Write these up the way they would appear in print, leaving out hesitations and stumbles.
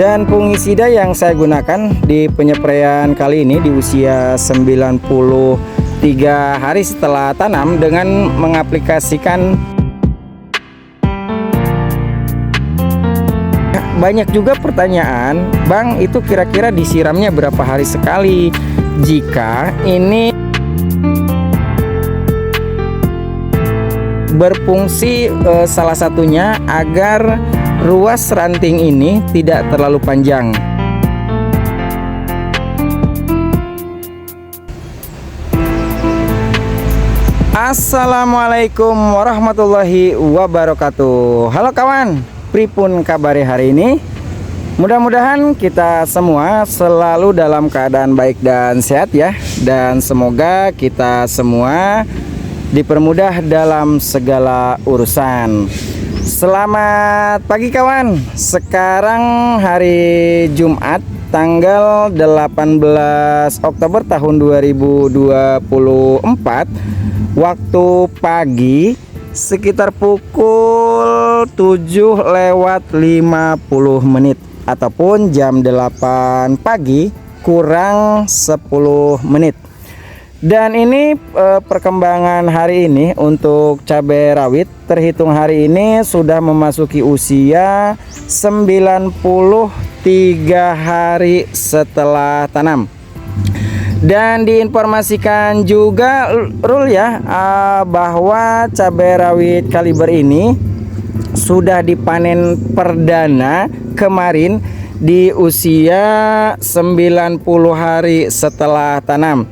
Dan fungisida yang saya gunakan di penyepraian kali ini di usia 93 hari setelah tanam dengan mengaplikasikan. Banyak juga pertanyaan, Bang, itu kira-kira disiramnya berapa hari sekali? Jika ini berfungsi salah satunya agar ruas ranting ini tidak terlalu panjang. Assalamualaikum warahmatullahi wabarakatuh. Halo kawan, pripun kabare hari ini? Mudah-mudahan kita semua selalu dalam keadaan baik dan sehat ya. Dan semoga kita semua dipermudah dalam segala urusan. Selamat pagi kawan. Sekarang hari Jumat tanggal 18 Oktober tahun 2024. Waktu pagi sekitar pukul 7:50 ataupun jam 8 pagi kurang 10 menit. Dan ini perkembangan hari ini untuk cabai rawit terhitung hari ini sudah memasuki usia 93 hari setelah tanam. Dan diinformasikan juga Rul ya bahwa cabai rawit kaliber ini sudah dipanen perdana kemarin di usia 90 hari setelah tanam.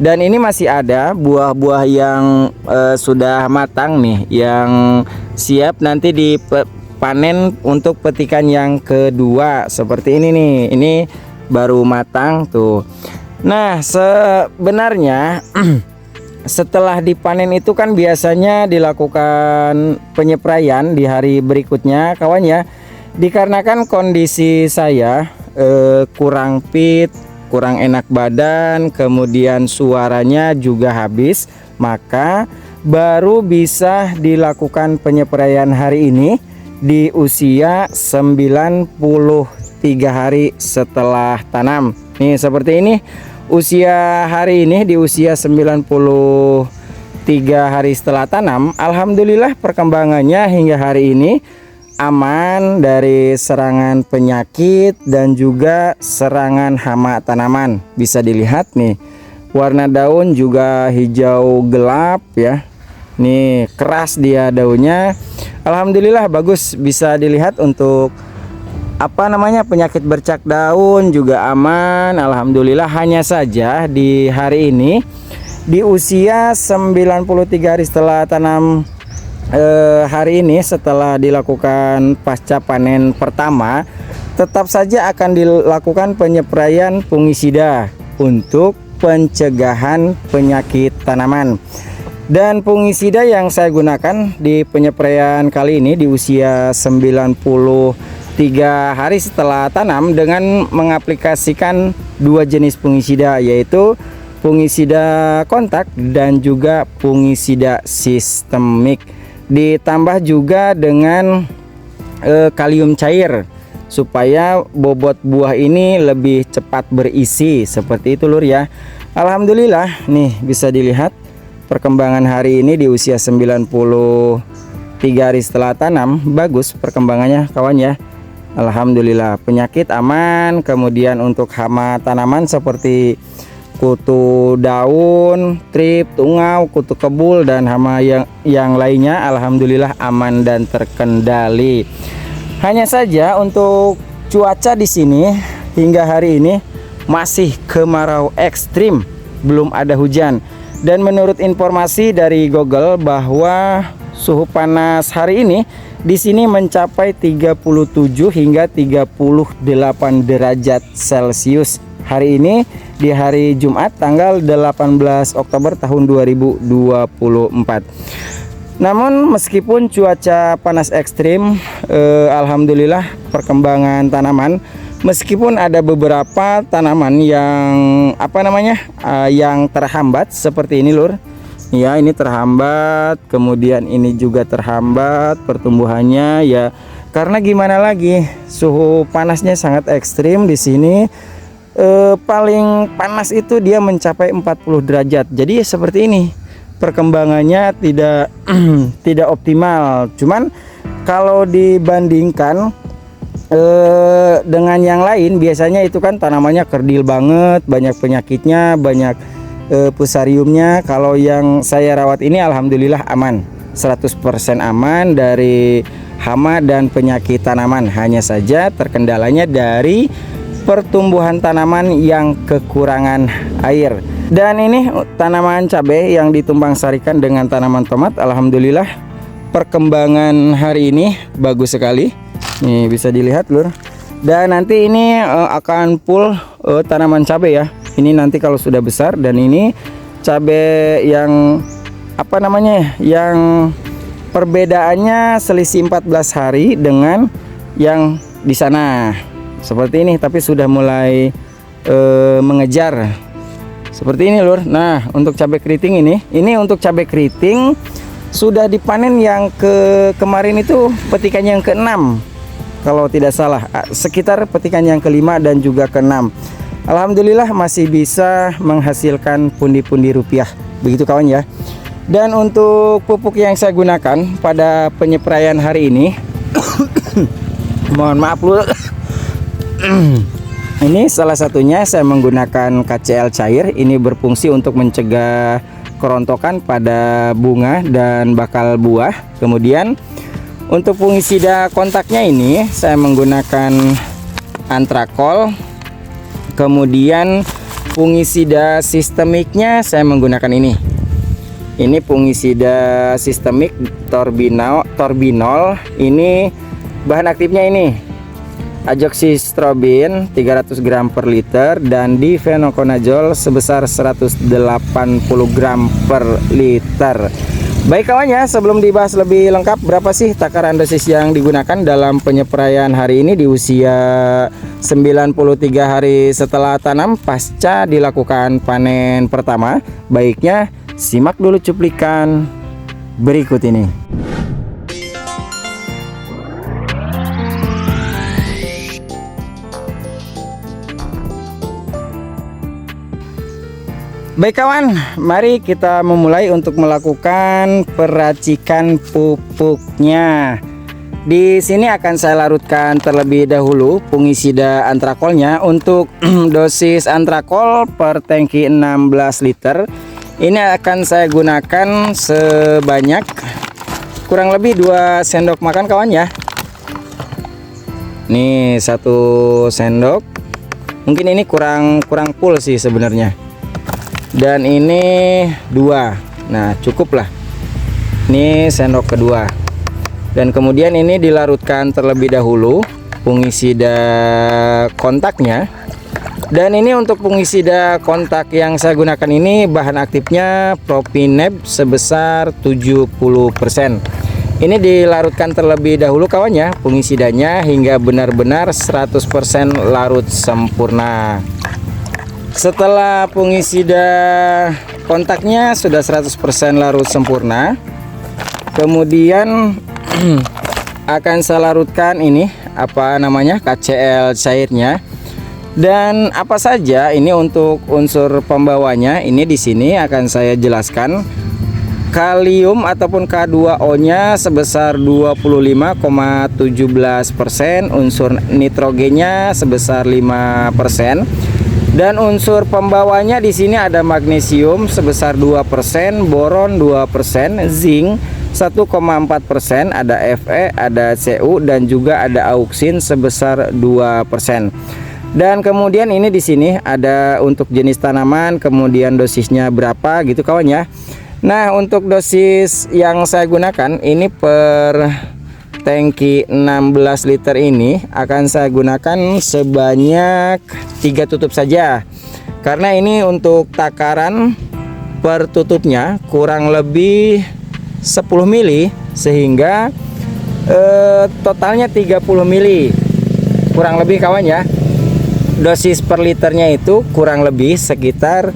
Dan ini masih ada buah-buah yang sudah matang nih, yang siap nanti dipanen untuk petikan yang kedua. Seperti ini nih, ini baru matang tuh. Nah, sebenarnya setelah dipanen itu kan biasanya dilakukan penyepraian di hari berikutnya kawan ya. Dikarenakan kondisi saya kurang fit, kurang enak badan, kemudian suaranya juga habis, maka baru bisa dilakukan penyepraian hari ini di usia 93 hari setelah tanam. Nih seperti ini usia hari ini di usia 93 hari setelah tanam. Alhamdulillah perkembangannya hingga hari ini aman dari serangan penyakit dan juga serangan hama tanaman. Bisa dilihat nih, warna daun juga hijau gelap ya. Nih keras dia daunnya. Alhamdulillah bagus, bisa dilihat untuk penyakit bercak daun juga aman. Alhamdulillah. Hanya saja di hari ini di usia 93 hari setelah tanam, hari ini setelah dilakukan pasca panen pertama, tetap saja akan dilakukan penyepraian fungisida untuk pencegahan penyakit tanaman. Dan fungisida yang saya gunakan di penyepraian kali ini di usia 93 hari setelah tanam dengan mengaplikasikan dua jenis fungisida, yaitu fungisida kontak dan juga fungisida sistemik. Ditambah juga dengan kalium cair supaya bobot buah ini lebih cepat berisi, seperti itu lur ya. Alhamdulillah nih bisa dilihat perkembangan hari ini di usia 93 hari setelah tanam. Bagus perkembangannya kawan ya. Alhamdulillah penyakit aman. Kemudian untuk hama tanaman seperti kutu daun, trip, tungau, kutu kebul dan hama yang lainnya alhamdulillah aman dan terkendali. Hanya saja untuk cuaca di sini hingga hari ini masih kemarau ekstrim, belum ada hujan. Dan menurut informasi dari Google bahwa suhu panas hari ini di sini mencapai 37 hingga 38 derajat Celcius. Hari ini di hari Jumat tanggal 18 Oktober tahun 2024. Namun meskipun cuaca panas ekstrim, alhamdulillah perkembangan tanaman, meskipun ada beberapa tanaman yang yang terhambat seperti ini lur. Ya, ini terhambat, kemudian ini juga terhambat pertumbuhannya ya. Karena gimana lagi, suhu panasnya sangat ekstrim di sini. Paling panas itu dia mencapai 40 derajat. Jadi seperti ini. Perkembangannya tidak tidak optimal. Cuman kalau dibandingkan dengan yang lain, biasanya itu kan tanamannya kerdil banget, banyak penyakitnya, banyak fusariumnya. Kalau yang saya rawat ini alhamdulillah aman, 100% aman dari hama dan penyakit tanaman. Hanya saja terkendalanya dari pertumbuhan tanaman yang kekurangan air. Dan ini tanaman cabai yang ditumbang sarikan dengan tanaman tomat, alhamdulillah perkembangan hari ini bagus sekali. Nih bisa dilihat lur. Dan nanti ini akan full tanaman cabai ya. Ini nanti kalau sudah besar. Dan ini cabai yang apa namanya, yang perbedaannya selisih 14 hari dengan yang di sana. Seperti ini, tapi sudah mulai mengejar. Seperti ini lur. Nah, untuk cabai keriting ini untuk cabai keriting sudah dipanen yang kemarin itu petikan yang ke-6 kalau tidak salah, sekitar petikan yang ke-5 dan juga ke-6. Alhamdulillah masih bisa menghasilkan pundi-pundi rupiah. Begitu kawan ya. Dan untuk pupuk yang saya gunakan pada penyepraian hari ini mohon maaf lur. Ini salah satunya saya menggunakan KCL cair. Ini berfungsi untuk mencegah kerontokan pada bunga dan bakal buah. Kemudian untuk fungisida kontaknya ini saya menggunakan Antrakol. Kemudian fungisida sistemiknya saya menggunakan ini. Ini fungisida sistemik Torbinol. Ini bahan aktifnya ini azoxystrobin 300 gram per liter dan difenoconazole sebesar 180 gram per liter. Baik kawan ya, sebelum dibahas lebih lengkap berapa sih takaran dosis yang digunakan dalam penyepraian hari ini di usia 93 hari setelah tanam pasca dilakukan panen pertama, baiknya simak dulu cuplikan berikut ini. Baik kawan, mari kita memulai untuk melakukan peracikan pupuknya. Di sini akan saya larutkan terlebih dahulu fungisida antrakolnya. Untuk dosis antrakol per tangki 16 liter ini akan saya gunakan sebanyak kurang lebih 2 sendok makan kawan ya. Nih 1 sendok. Mungkin ini kurang full sih sebenarnya. Dan ini 2. Nah cukup lah. Ini sendok kedua. Dan kemudian ini dilarutkan terlebih dahulu fungisida kontaknya. Dan ini untuk fungisida kontak yang saya gunakan ini bahan aktifnya Propineb sebesar 70%. Ini dilarutkan terlebih dahulu kawan ya fungisidanya hingga benar-benar 100% larut sempurna. Setelah fungisida kontaknya sudah 100% larut sempurna, kemudian akan saya larutkan ini apa namanya KCL cairnya. Dan apa saja ini untuk unsur pembawanya ini di sini akan saya jelaskan. Kalium ataupun K2O-nya sebesar 25,17%, unsur nitrogennya sebesar 5%. Dan unsur pembawanya di sini ada magnesium sebesar 2%, boron 2%, zinc 1,4%, ada Fe, ada Cu dan juga ada auksin sebesar 2%. Dan kemudian ini di sini ada untuk jenis tanaman, kemudian dosisnya berapa gitu kawan ya. Nah, untuk dosis yang saya gunakan ini per tangki 16 liter ini akan saya gunakan sebanyak 3 tutup saja. Karena ini untuk takaran per tutupnya kurang lebih 10 mili sehingga totalnya 30 mili. Kurang lebih kawan ya. Dosis per liternya itu kurang lebih sekitar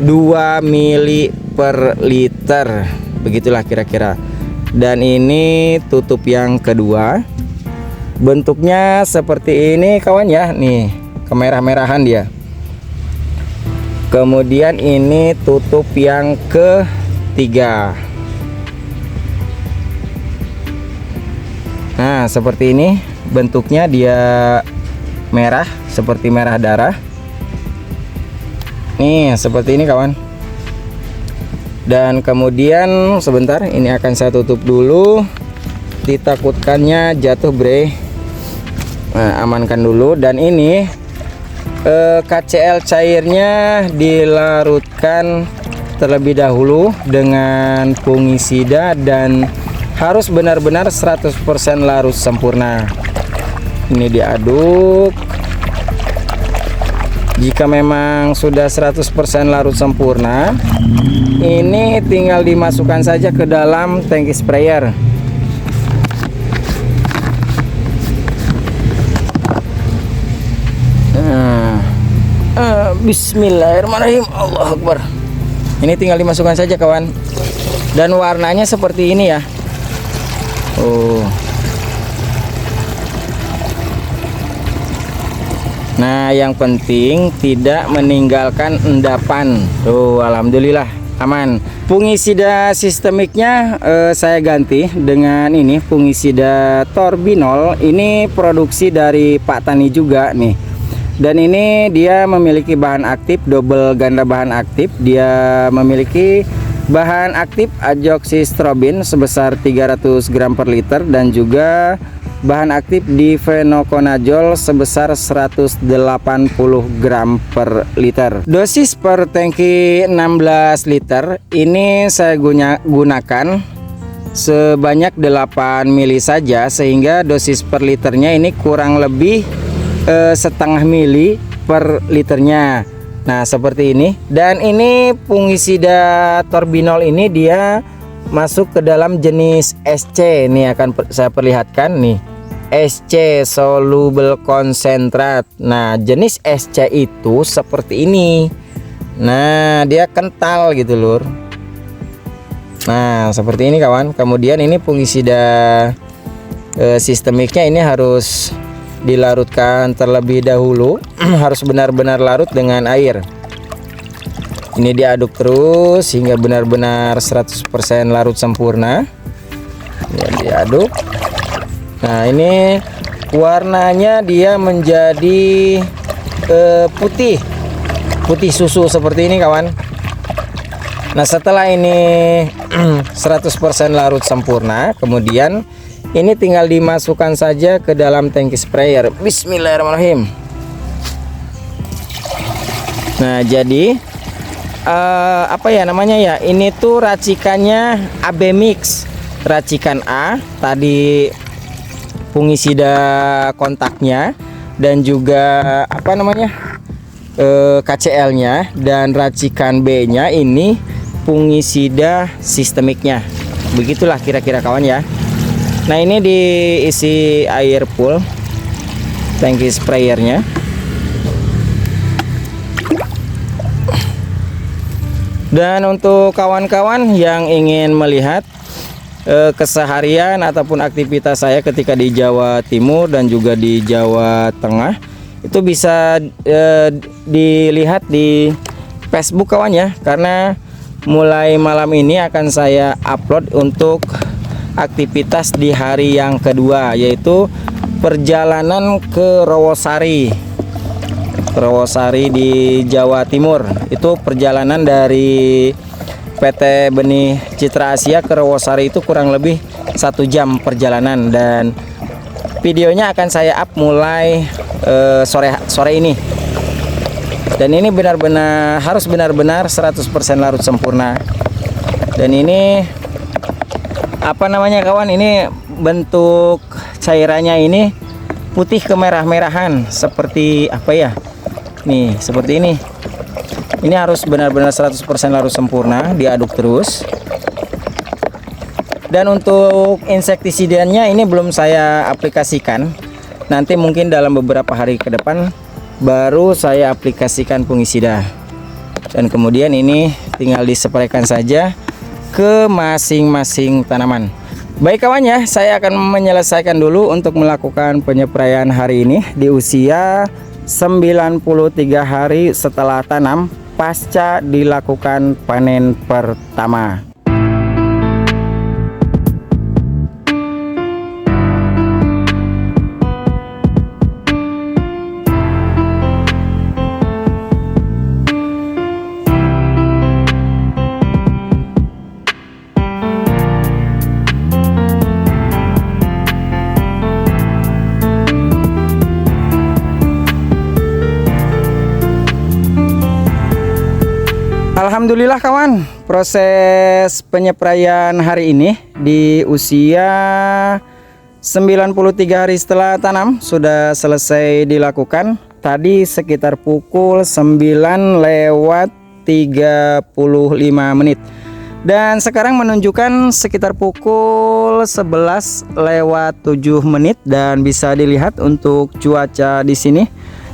2 mili per liter. Begitulah kira-kira. Dan ini tutup yang kedua. Bentuknya seperti ini kawan ya, nih kemerah-merahan dia. Kemudian ini tutup yang ketiga. Nah seperti ini bentuknya, dia merah seperti merah darah. Nih seperti ini kawan. Dan kemudian sebentar, ini akan saya tutup dulu, ditakutkannya jatuh bre. Nah amankan dulu. Dan ini KCl cairnya dilarutkan terlebih dahulu dengan fungisida dan harus benar-benar 100% larut sempurna. Ini diaduk. Jika memang sudah 100% larut sempurna, ini tinggal dimasukkan saja ke dalam tangki sprayer. Bismillahirrahmanirrahim. Allahu Akbar. Ini tinggal dimasukkan saja kawan. Dan warnanya seperti ini ya. Nah yang penting tidak meninggalkan endapan. Alhamdulillah aman. Fungisida sistemiknya saya ganti dengan ini fungisida Torbinol. Ini produksi dari Pak Tani juga nih. Dan ini dia memiliki bahan aktif, double ganda bahan aktif. Dia memiliki bahan aktif azoxystrobin sebesar 300 gram per liter dan juga bahan aktif difenoconazole sebesar 180 gram per liter. Dosis per tangki 16 liter ini saya gunakan sebanyak 8 mili saja, sehingga dosis per liternya ini kurang lebih setengah mili per liternya. Nah seperti ini. Dan ini fungisida Torbinol ini dia masuk ke dalam jenis SC. Ini akan saya perlihatkan nih, SC soluble konsentrat. Nah jenis SC itu seperti ini. Nah dia kental gitu lur. Nah seperti ini kawan. Kemudian ini fungisida sistemiknya ini harus dilarutkan terlebih dahulu. Harus benar-benar larut dengan air. Ini diaduk terus hingga benar-benar 100% larut sempurna ya, diaduk. Nah ini warnanya dia menjadi putih susu seperti ini kawan. Nah setelah ini 100% larut sempurna, kemudian ini tinggal dimasukkan saja ke dalam tangki sprayer. Bismillahirrahmanirrahim. Nah jadi apa ya namanya ya, ini tuh racikannya AB mix, racikan A tadi fungisida kontaknya dan juga apa namanya KCl nya, dan racikan B nya ini fungisida sistemiknya. Begitulah kira-kira kawan ya. Nah ini diisi air full tangki sprayernya. Dan untuk kawan-kawan yang ingin melihat keseharian ataupun aktivitas saya ketika di Jawa Timur dan juga di Jawa Tengah, itu bisa dilihat di Facebook kawan ya, karena mulai malam ini akan saya upload untuk aktivitas di hari yang kedua, yaitu perjalanan ke Rawasari di Jawa Timur. Itu perjalanan dari PT Benih Citra Asia ke Rawasari itu kurang lebih 1 jam perjalanan, dan videonya akan saya up mulai sore ini. Dan ini benar-benar harus benar-benar 100% larut sempurna. Dan ini apa namanya kawan, ini bentuk cairannya ini putih kemerah-merahan seperti apa ya, nih seperti ini. Ini harus benar-benar 100% larut sempurna, diaduk terus. Dan untuk insektisidanya ini belum saya aplikasikan, nanti mungkin dalam beberapa hari ke depan baru saya aplikasikan fungisida. Dan kemudian ini tinggal dispraykan saja ke masing-masing tanaman. Baik kawan ya, saya akan menyelesaikan dulu untuk melakukan penyepraian hari ini di usia 93 hari setelah tanam pasca dilakukan panen pertama. Alhamdulillah kawan, proses penyepraian hari ini di usia 93 hari setelah tanam sudah selesai dilakukan. Tadi sekitar pukul 9:35 menit. Dan sekarang menunjukkan sekitar pukul 11:07 menit, dan bisa dilihat untuk cuaca di sini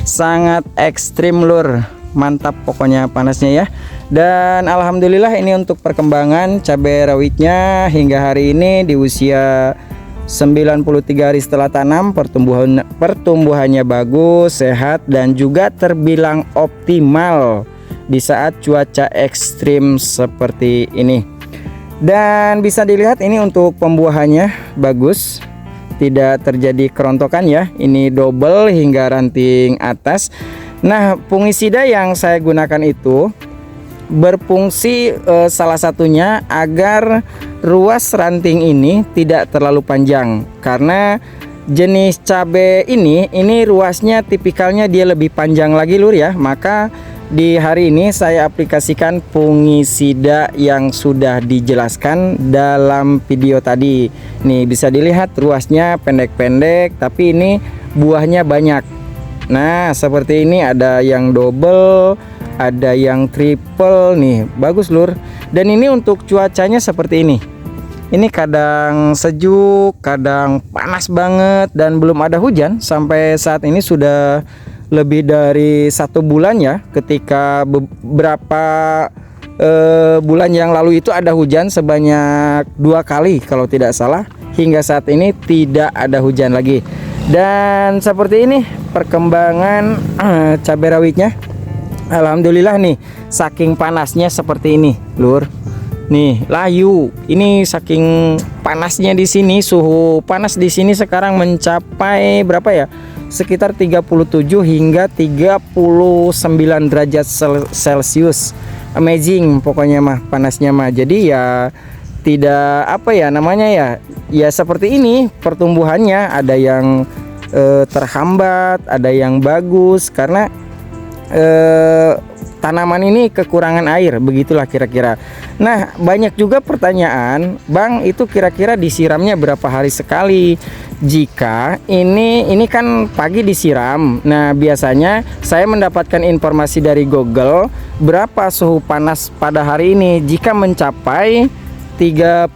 sangat ekstrim lur. Mantap pokoknya panasnya ya. Dan alhamdulillah ini untuk perkembangan cabai rawitnya hingga hari ini di usia 93 hari setelah tanam, pertumbuhannya bagus, sehat, dan juga terbilang optimal di saat cuaca ekstrim seperti ini. Dan bisa dilihat ini untuk pembuahannya bagus, tidak terjadi kerontokan ya. Ini double hingga ranting atas. Nah, fungisida yang saya gunakan itu berfungsi salah satunya agar ruas ranting ini tidak terlalu panjang, karena jenis cabai ini ruasnya tipikalnya dia lebih panjang lagi lur ya. Maka di hari ini saya aplikasikan fungisida yang sudah dijelaskan dalam video tadi. Nih bisa dilihat ruasnya pendek-pendek, tapi ini buahnya banyak. Nah seperti ini, ada yang double, ada yang triple nih, bagus lur. Dan ini untuk cuacanya seperti ini. Ini kadang sejuk, kadang panas banget, dan belum ada hujan sampai saat ini. Sudah lebih dari 1 bulan ya. Ketika beberapa bulan yang lalu itu ada hujan sebanyak 2 kali kalau tidak salah. Hingga saat ini tidak ada hujan lagi. Dan seperti ini perkembangan cabai rawitnya. Alhamdulillah nih, saking panasnya seperti ini lur. Nih layu, ini saking panasnya di sini, suhu panas di sini sekarang mencapai berapa ya? Sekitar 37 hingga 39 derajat Celcius. Amazing pokoknya mah panasnya mah. Jadi ya tidak apa ya namanya ya. Ya seperti ini pertumbuhannya, ada yang terhambat, ada yang bagus karena tanaman ini kekurangan air, begitulah kira-kira. Nah banyak juga pertanyaan, Bang itu kira-kira disiramnya berapa hari sekali? Jika ini kan pagi disiram. Nah biasanya saya mendapatkan informasi dari Google berapa suhu panas pada hari ini. Jika mencapai 37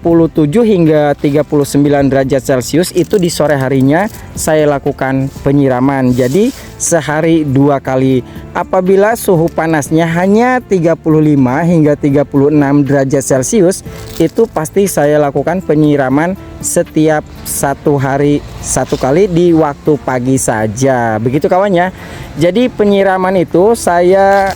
hingga 39 derajat Celcius itu di sore harinya saya lakukan penyiraman. Jadi sehari 2 kali. Apabila suhu panasnya hanya 35 hingga 36 derajat Celcius, itu pasti saya lakukan penyiraman setiap 1 hari 1 kali di waktu pagi saja. Begitu kawan ya. Jadi penyiraman itu saya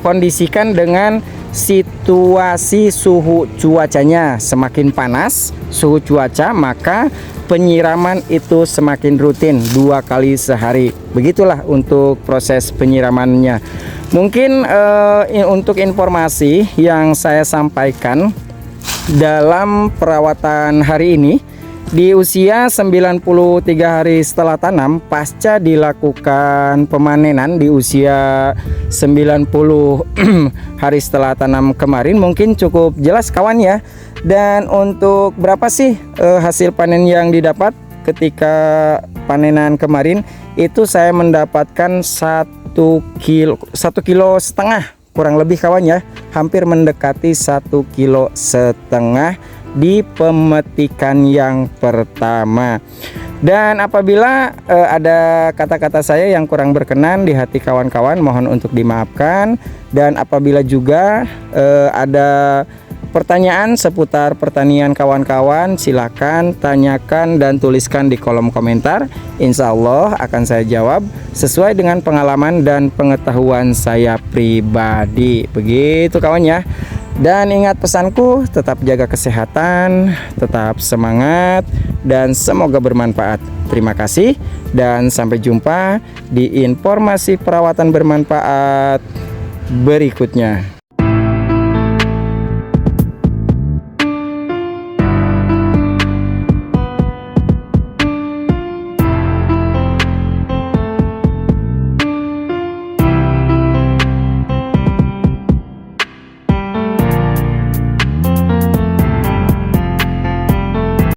kondisikan dengan situasi suhu cuacanya. Semakin panas suhu cuaca, maka penyiraman itu semakin rutin 2 kali sehari. Begitulah untuk proses penyiramannya. Mungkin untuk informasi yang saya sampaikan dalam perawatan hari ini di usia 93 hari setelah tanam pasca dilakukan pemanenan di usia 90 hari setelah tanam kemarin, mungkin cukup jelas kawan ya. Dan untuk berapa sih hasil panen yang didapat ketika panenan kemarin, itu saya mendapatkan 1,5 kilo kurang lebih kawan ya, hampir mendekati 1,5 kilo di pemetikan yang pertama. Dan apabila ada kata-kata saya yang kurang berkenan di hati kawan-kawan, mohon untuk dimaafkan. Dan apabila juga ada pertanyaan seputar pertanian kawan-kawan, silakan tanyakan dan tuliskan di kolom komentar. Insya Allah akan saya jawab sesuai dengan pengalaman dan pengetahuan saya pribadi. Begitu kawan ya. Dan ingat pesanku, tetap jaga kesehatan, tetap semangat, dan semoga bermanfaat. Terima kasih dan sampai jumpa di informasi perawatan bermanfaat berikutnya.